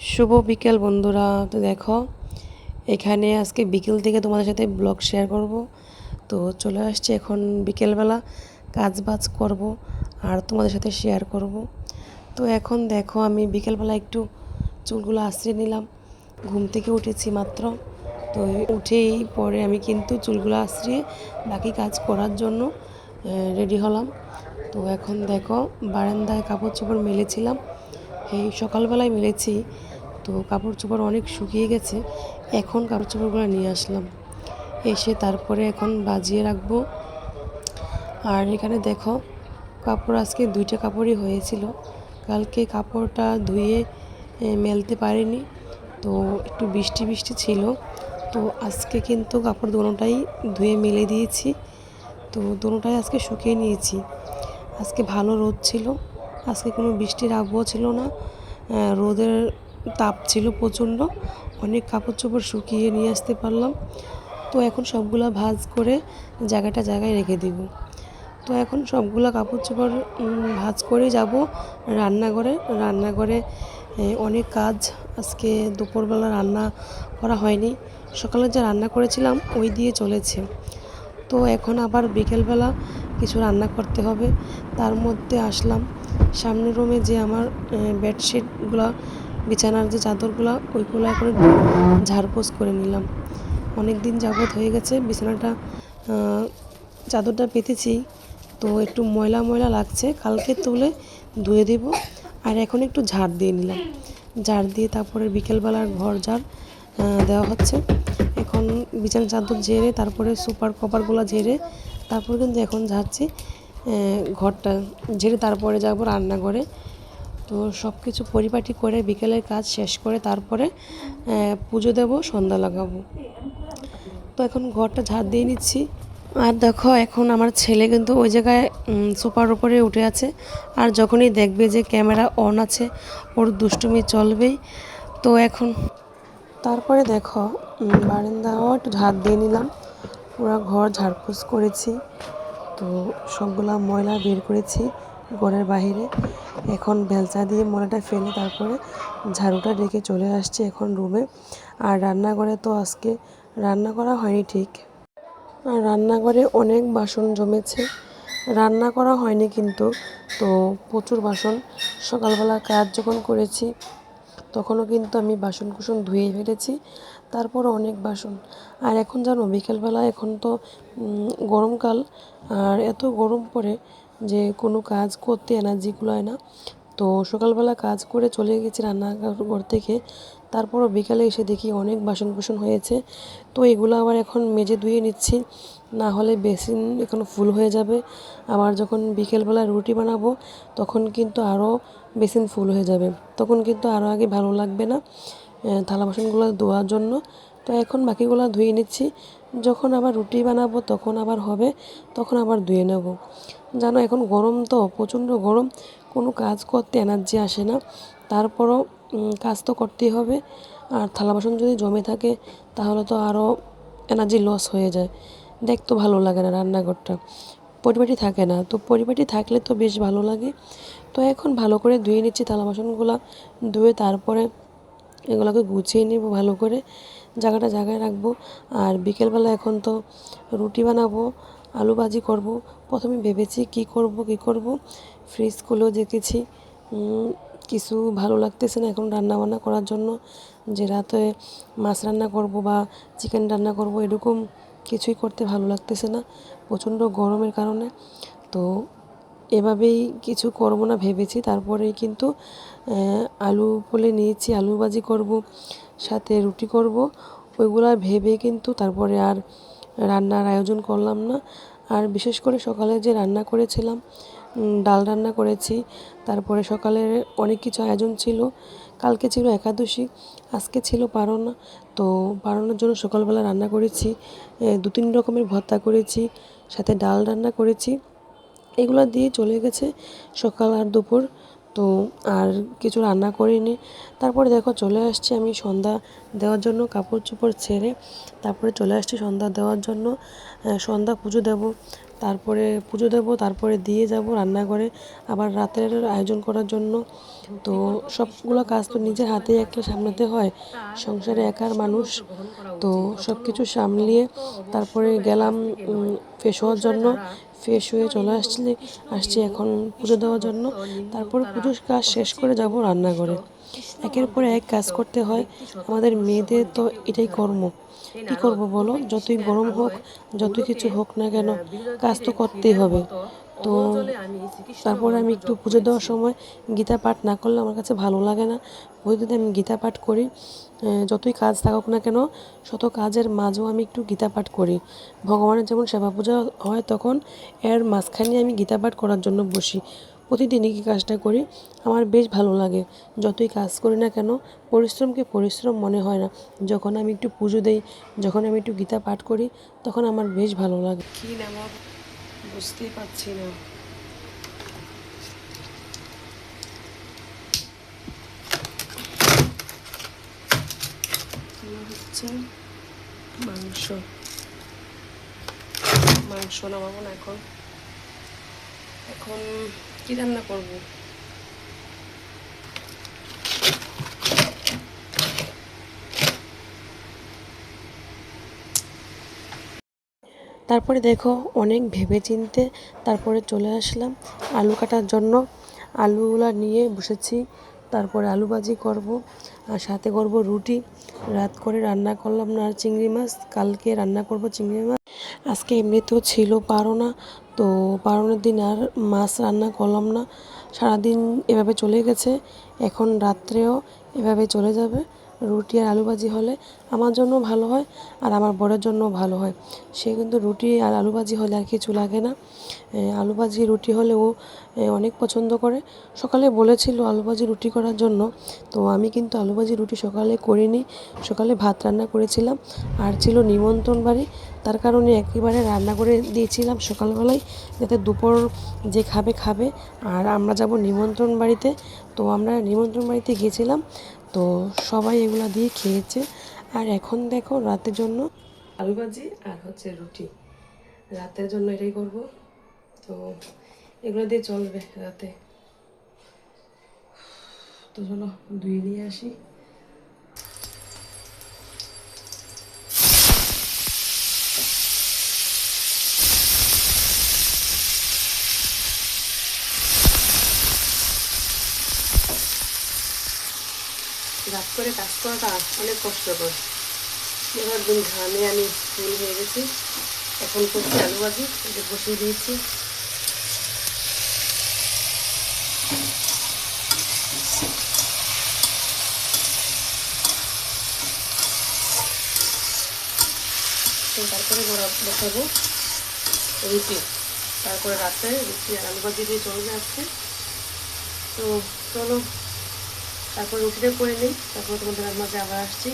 শুভ বিকেল বন্ধুরা। তো দেখো, এখানে আজকে বিকেল থেকে তোমাদের সাথে ব্লগ শেয়ার করব। তো চলে আসছে এখন বিকেলবেলা, কাজ বাজ করব আর তোমাদের সাথে শেয়ার করব। তো এখন দেখো, আমি বিকেলবেলা একটু চুলগুলো আঁচড়ে নিলাম। ঘুম থেকে উঠেছি মাত্র। তো উঠেই পরে আমি কিন্তু চুলগুলো আঁচড়িয়ে বাকি কাজ করার জন্য রেডি হলাম। তো এখন দেখো, বারান্দায় কাপড় চোপড় মেলেছিলাম, এই সকালবেলায় মেলেছি। তো কাপড় চোপড় অনেক শুকিয়ে গেছে, এখন কাপড় চোপড়গুলো নিয়ে আসলাম, এসে তারপরে এখন বাজিয়ে রাখবো। আর এখানে দেখো, কাপড় আজকে দুইটা কাপড়ই হয়েছিল। কালকে কাপড়টা ধুয়ে মেলতে পারিনি, তো একটু বৃষ্টি বৃষ্টি ছিল। তো আজকে কিন্তু কাপড় দোনোটাই ধুয়ে মেলে দিয়েছি। তো দোনোটাই আজকে শুকিয়ে নিয়েছি। আজকে ভালো রোদ ছিল, আজকে কোনো বৃষ্টির আবহাওয়া ছিল না। রোদের তাপ ছিল প্রচণ্ড, অনেক কাপড় চোপড় শুকিয়ে নিয়ে আসতে পারলাম। তো এখন সবগুলা ভাঁজ করে জায়গায় রেখে দিব। তো এখন সবগুলা কাপড় চোপড় ভাঁজ করে যাব রান্নাঘরে। অনেক কাজ, আজকে দুপুরবেলা রান্না করা হয়নি, সকালে যা রান্না করেছিলাম ওই দিয়ে চলেছে। তো এখন আবার বিকেলবেলা কিছু রান্না করতে হবে। তার মধ্যে আসলাম সামনের রুমে, যে আমার বেডশিটগুলো, বিছানার যে চাদরগুলো, ওইগুলো এখন ঝাড়পোছ করে নিলাম। অনেক দিন যাবৎ হয়ে গেছে বিছানাটা, চাদরটা পেতেছি, তো একটু ময়লা ময়লা লাগছে। কালকে তুলে ধুয়ে দেব। আর এখন একটু ঝাড় দিয়ে নিলাম, ঝাড় দিয়ে তারপরে বিকেলবেলার ঘর ঝাড় দেওয়া হচ্ছে। এখন বিছানার চাদর ঝেড়ে তারপরে সুপার কভারগুলো ঝেড়ে তারপরে কিন্তু এখন ঝাড়ছি ঘরটা ঝেড়ে, তারপরে যাবো রান্নাঘরে। তো সব কিছু পরিপাটি করে বিকেলের কাজ শেষ করে তারপরে পুজো দেব, সন্ধ্যা লাগাবো। তো এখন ঘরটা ঝাড় দিয়ে নিচ্ছি। আর দেখো, এখন আমার ছেলে কিন্তু ওই জায়গায় সোফার উপরে উঠে আছে। আর যখনই দেখবে যে ক্যামেরা অন আছে, ওর দুষ্টুমি চলবেই। তো এখন তারপরে দেখো, বারান্দাও একটু ঝাড় দিয়ে নিলাম, পুরো ঘর ঝাড়পোছ করেছি। তো সবগুলা ময়লা বের করেছি ঘরের বাইরে। এখন বেলচা দিয়ে ময়লাটা ফেলে তারপরে ঝাড়ুটা রেখে চলে আসছে এখন রুমে। আর রান্নাঘরে তো আজকে রান্না করা হয়নি ঠিক, আর রান্নাঘরে অনেক বাসন জমেছে, রান্না করা হয়নি কিন্তু। তো প্রচুর বাসন, সকালবেলা কাজ যখন করেছি তখনও কিন্তু আমি বাসন কুসন ধুয়ে ফেলেছি, তারপরও অনেক বাসন। আর এখন জানো, বিকেলবেলা এখন তো গরমকাল, আর এত গরম পড়ে যে কোনো কাজ করতে এনার্জি কুলায় না। তো সকালবেলা কাজ করে চলে গেছি রান্নাঘর থেকে, তারপরও বিকালে এসে দেখি অনেক বাসন কুসন হয়েছে। তো এগুলো আবার এখন মেজে ধুয়ে নিচ্ছি, না হলে বেসিন এখন ফুল হয়ে যাবে। আবার যখন বিকেলবেলা রুটি বানাবো তখন কিন্তু আরও বেসিন ফুল হয়ে যাবে, তখন কিন্তু আরও আগে ভালো লাগবে না থালা বাসনগুলো ধোয়ার জন্য। তো এখন বাকিগুলো ধুয়ে নিচ্ছি, যখন আবার রুটি বানাবো তখন আবার হবে, তখন আবার ধুয়ে নেব। জানো, এখন গরম তো প্রচণ্ড গরম, কোনো কাজ করতে এনার্জি আসে না। তারপরও কাজ তো করতেই হবে। আর থালা বাসন যদি জমে থাকে তাহলে তো আরও এনার্জি লস হয়ে যায়, দেখতে ভালো লাগে না রান্নাঘরটা, পরিপাটি থাকে না। তো পরিপাটি থাকলে তো বেশ ভালো লাগে। তো এখন ভালো করে ধুয়ে নিচ্ছি থালা বাসনগুলো, ধুয়ে তারপরে এগুলোকে গুছিয়ে নেব ভালো করে, জায়গায় রাখবো। আর বিকেলবেলা এখন তো রুটি বানাবো, আলু ভাজি করব। প্রথমে ভেবেছি কি করব, ফ্রিজ খুলেও দেখেছি কিছু ভালো লাগতেছে না এখন রান্না বান্না করার জন্য, যে রাতে মাছ রান্না করব বা চিকেন রান্না করব, এরকম কিছুই করতে ভালো লাগতেছে না প্রচণ্ড গরমের কারণে। তো এভাবেই কিছু করব না ভেবেছি, তারপরেই কিন্তু আলু বলে নিয়েছি, আলু ভাজি করব, সাথে রুটি করব। ওইগুলা ভেবে কিন্তু তারপরে আর রান্নার আয়োজন করলাম না। আর বিশেষ করে সকালে যে রান্না করেছিলাম, ডাল রান্না করেছি, তারপরে সকালের অনেক কিছু আয়োজন ছিল। কালকে ছিল একাদশী, আজকে ছিল পারনা। তো পারনার জন্য সকালবেলা রান্না করেছি, 2-3 রকমের ভর্তা করেছি, সাথে ডাল রান্না করেছি। এগুলো দিয়ে চলে গেছে সকাল আর দুপুর। তো আর কিছু রান্না করিনি। তারপরে দেখো, চলে আসছি আমি সন্ধ্যা দেওয়ার জন্য, কাপড় চোপড় ছেড়ে তারপরে চলে আসছি সন্ধ্যা দেওয়ার জন্য, সন্ধ্যা পুজো দেব। তারপরে পুজো দেবো, তারপরে দিয়ে যাব রান্নাঘরে আবার রাতের আয়োজন করার জন্য। তো সবগুলো কাজ তো নিজের হাতেই একটা সামলাতে হয়, সংসারে একার মানুষ। তো সব কিছু সামলিয়ে তারপরে গেলাম ফ্রেশ হওয়ার জন্য। ফ্রেশ হয়ে চলে আসছি এখন পুজো দেওয়ার জন্য। তারপর পুজোর কাজ শেষ করে যাব রান্নাঘরে। একের পর এক কাজ করতে হয়, আমাদের মেয়েদের তো এটাই কর্ম। কি করব বলো, যতই গরম হোক, যতই কিছু হোক না কেন, কাজ তো করতেই হবে। তো তারপরে আমি একটু পুজো দেওয়ার সময় গীতা পাঠ না করলে আমার কাছে ভালো লাগে না। প্রতিদিন আমি গীতা পাঠ করি, যতই কাজ থাকুক না কেন, শত কাজের মাঝেও আমি একটু গীতা পাঠ করি। ভগবানের যেমন সেবা পূজা হয় তখন এর মাঝখানে আমি গীতা পাঠ করার জন্য বসি। প্রতিদিনই কি কাজটা করি, আমার বেশ ভালো লাগে। যতই কাজ করি না কেন, পরিশ্রমকে পরিশ্রম মনে হয় না। যখন আমি একটু পুজো দেই, যখন আমি একটু গীতা পাঠ করি, তখন আমার বেশ ভালো লাগে। কী নাম বুঝতেই পারছি না। হচ্ছে মাংস মাংস নামাবো না এখন। এখন কি রান্না করব? তারপরে দেখো অনেক ভেবেচিন্তে তারপরে চলে আসলাম আলু কাটার জন্য। আলুগুলো নিয়ে বসেছি। তারপরে আলু ভাজি করব আর সাথে করব রুটি। রাত করে রান্না করলাম না আর চিংড়ি মাছ, কালকে রান্না করব চিংড়ি মাছ। আজকে এমনিতেও ছিল পারোনা, তো পারোনের দিন আর মাছ রান্না করলাম না। সারাদিন এভাবে চলে গেছে, এখন রাত্রেও এভাবে চলে যাবে। রুটি আর আলু ভাজি হলে আমার জন্য ভালো হয় আর আমার বরের জন্য ভালো হয়। সে কিন্তু রুটি আর আলু ভাজি হলে আর কিছু লাগে না। আলু ভাজি রুটি হলে ও অনেক পছন্দ করে। সকালে বলেছিল আলু ভাজি রুটি করার জন্য, তো আমি কিন্তু আলু ভাজি রুটি সকালে করিনি। সকালে ভাত রান্না করেছিলাম আর ছিল নিমন্ত্রণ বাড়ি, তার কারণে একেবারে রান্না করে দিয়েছিলাম সকালবেলায়, যাতে দুপুর যে খাবে খাবে। আর আমরা যাব নিমন্ত্রণ বাড়িতে, তো আমরা নিমন্ত্রণ বাড়িতে গিয়েছিলাম, তো সবাই এগুলা দিয়ে খেয়েছে। আর এখন দেখো রাতের জন্য আলু ভাজি আর হচ্ছে রুটি, রাতের জন্য এটাই করব। তো এগুলো দিয়ে চলবে রাতে। তো চলো ধুয়ে নিয়ে আসি। রাত করে কাজ করাটা অনেক কষ্টকর। এবার দিন ঘামে আমি ফুল হয়ে গেছি। এখন করছি আলু ভাজি, এটা বসিয়ে দিয়েছি। তারপরে বসাবো রুটি। তারপরে রাতে রুটি আর আলু ভাজি দিয়ে চলবে আজকে। তো চলো তারপর রুটিটা করে নিই, তারপর তোমাদের মাঝে আবার আসছি।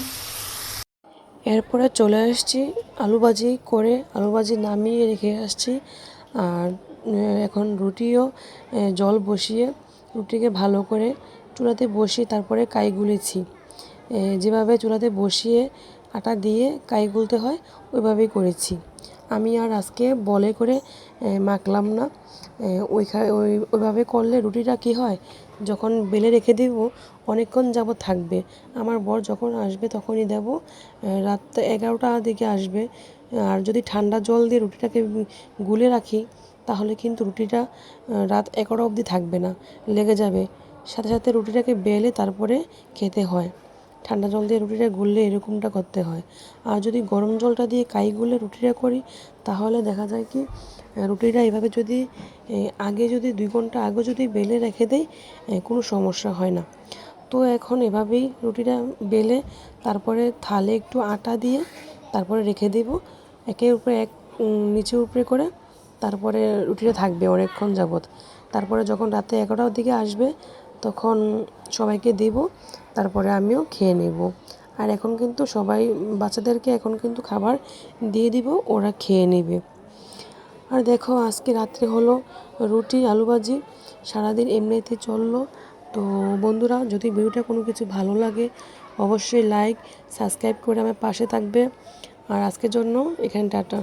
এরপরে চলে আসছি আলু ভাজি করে, আলু ভাজি নামিয়ে রেখে আসছি। আর এখন রুটিও জল বসিয়ে রুটিকে ভালো করে চুলাতে বসিয়ে তারপরে কাই গুলেছি। যেভাবে চুলাতে বসিয়ে আটা দিয়ে কাই গুলতে হয় ওইভাবেই করেছি। আমি আর আজকে বলে করে মাখলাম না। ওইভাবে করলে রুটিটা কী হয়, যখন বেলে রেখে দেব অনেকক্ষণ যাবত থাকবে। আমার বর যখন আসবে তখনই দেব, রাত 11টার দিকে আসবে। আর যদি ঠান্ডা জল দিয়ে রুটিটাকে গুলে রাখি তাহলে কিন্তু রুটিটা রাত 11টা অবধি থাকবে না, লেগে যাবে। সাথে সাথে রুটিটাকে বেলে তারপরে খেতে হয়। ঠান্ডা জল দিয়ে রুটিটা গুললে এরকমটা করতে হয়। আর যদি গরম জলটা দিয়ে কাই গুলে রুটিটা করি তাহলে দেখা যায় কি, রুটিটা এভাবে যদি আগে যদি 2 ঘন্টা আগে যদি বেলে রেখে দেই কোনো সমস্যা হয় না। তো এখন এভাবেই রুটিটা বেলে তারপরে থালে একটু আটা দিয়ে তারপরে রেখে দেব একের উপরে এক, নিচের উপরে করে। তারপরে রুটিটা থাকবে অনেকক্ষণ যাবত। তারপরে যখন রাতে 11টার দিকে আসবে তখন সবাইকে দেব, তারপরে আমিও খেয়ে নেব। আর এখন কিন্তু সবাই বাচ্চাদেরকে এখন কিন্তু খাবার দিয়ে দিব, ওরা খেয়ে নেবে। আর দেখো আজকে রাত্রে হলো রুটি আলু ভাজি, সারাদিন এমনিতে চললো। তো বন্ধুরা, যদি ভিডিওটা কোনো কিছু ভালো লাগে অবশ্যই লাইক সাবস্ক্রাইব করে আমার পাশে থাকবে। আর আজকের জন্য এখানে টাটা।